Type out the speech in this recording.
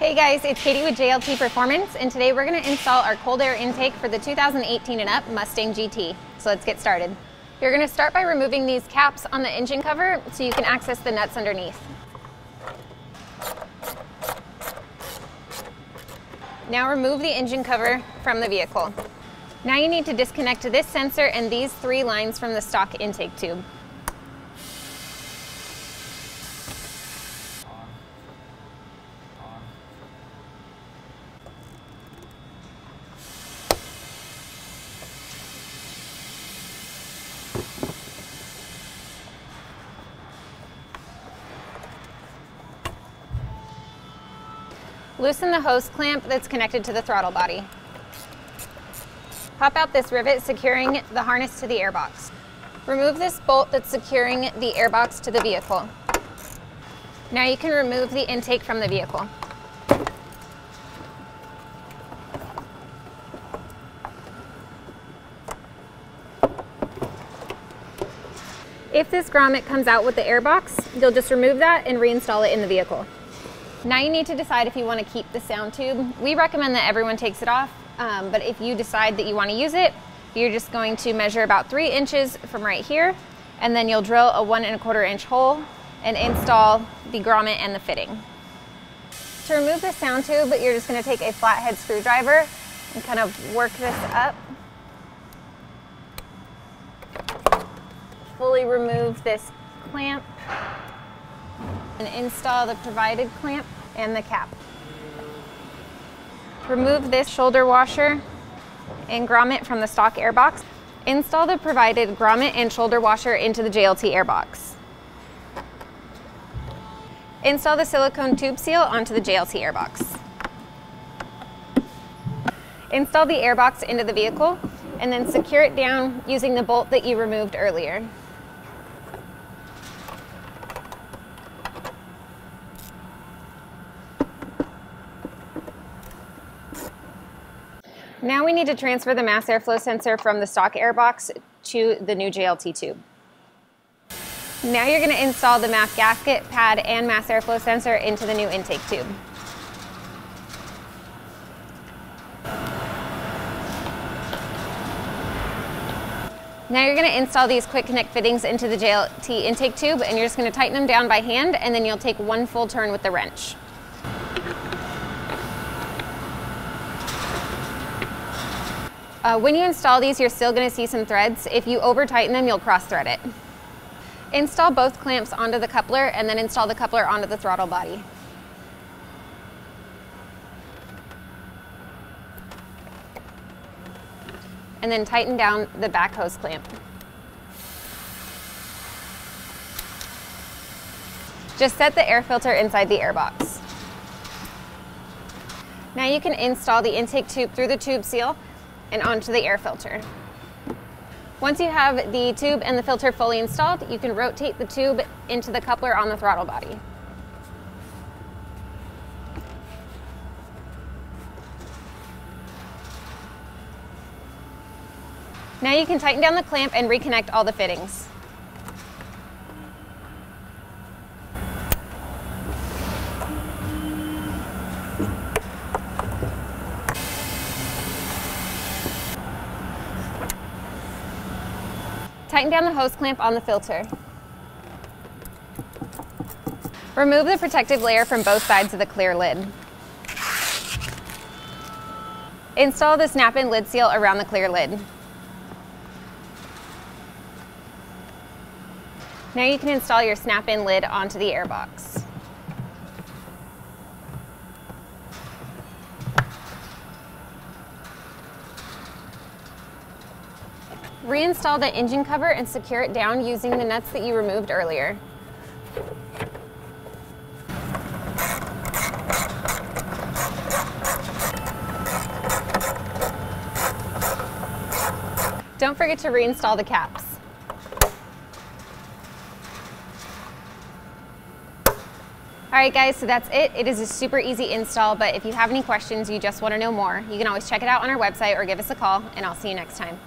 Hey guys, it's Katie with JLT Performance, and today we're going to install our cold air intake for the 2018 and up Mustang GT. So let's get started. You're going to start by removing these caps on the engine cover so you can access the nuts underneath. Now remove the engine cover from the vehicle. Now you need to disconnect this sensor and these 3 lines from the stock intake tube. Loosen the hose clamp that's connected to the throttle body. Pop out this rivet securing the harness to the airbox. Remove this bolt that's securing the airbox to the vehicle. Now you can remove the intake from the vehicle. If this grommet comes out with the airbox, you'll just remove that and reinstall it in the vehicle. Now you need to decide if you want to keep the sound tube. We recommend that everyone takes it off, but if you decide that you want to use it, you're just going to measure about 3 inches from right here, and then you'll drill a 1 1/4 inch hole and install the grommet and the fitting. To remove the sound tube, you're just going to take a flathead screwdriver and kind of work this up. Fully remove this clamp and install the provided clamp and the cap. Remove this shoulder washer and grommet from the stock airbox. Install the provided grommet and shoulder washer into the JLT airbox. Install the silicone tube seal onto the JLT airbox. Install the airbox into the vehicle and then secure it down using the bolt that you removed earlier. Now we need to transfer the mass airflow sensor from the stock airbox to the new JLT tube. Now you're going to install the MAF gasket, pad, and mass airflow sensor into the new intake tube. Now you're going to install these quick connect fittings into the JLT intake tube, and you're just going to tighten them down by hand, and then you'll take 1 full turn with the wrench. When you install these, you're still going to see some threads. If you over tighten them, you'll cross thread it. Install both clamps onto the coupler and then install the coupler onto the throttle body. And then tighten down the back hose clamp. Just set the air filter inside the airbox. Now you can install the intake tube through the tube seal and onto the air filter. Once you have the tube and the filter fully installed, you can rotate the tube into the coupler on the throttle body. Now you can tighten down the clamp and reconnect all the fittings. Tighten down the hose clamp on the filter. Remove the protective layer from both sides of the clear lid. Install the snap-in lid seal around the clear lid. Now you can install your snap-in lid onto the airbox. Reinstall the engine cover and secure it down using the nuts that you removed earlier. Don't forget to reinstall the caps. Alright guys, so that's it. It is a super easy install, but if you have any questions, you just want to know more, you can always check it out on our website or give us a call, and I'll see you next time.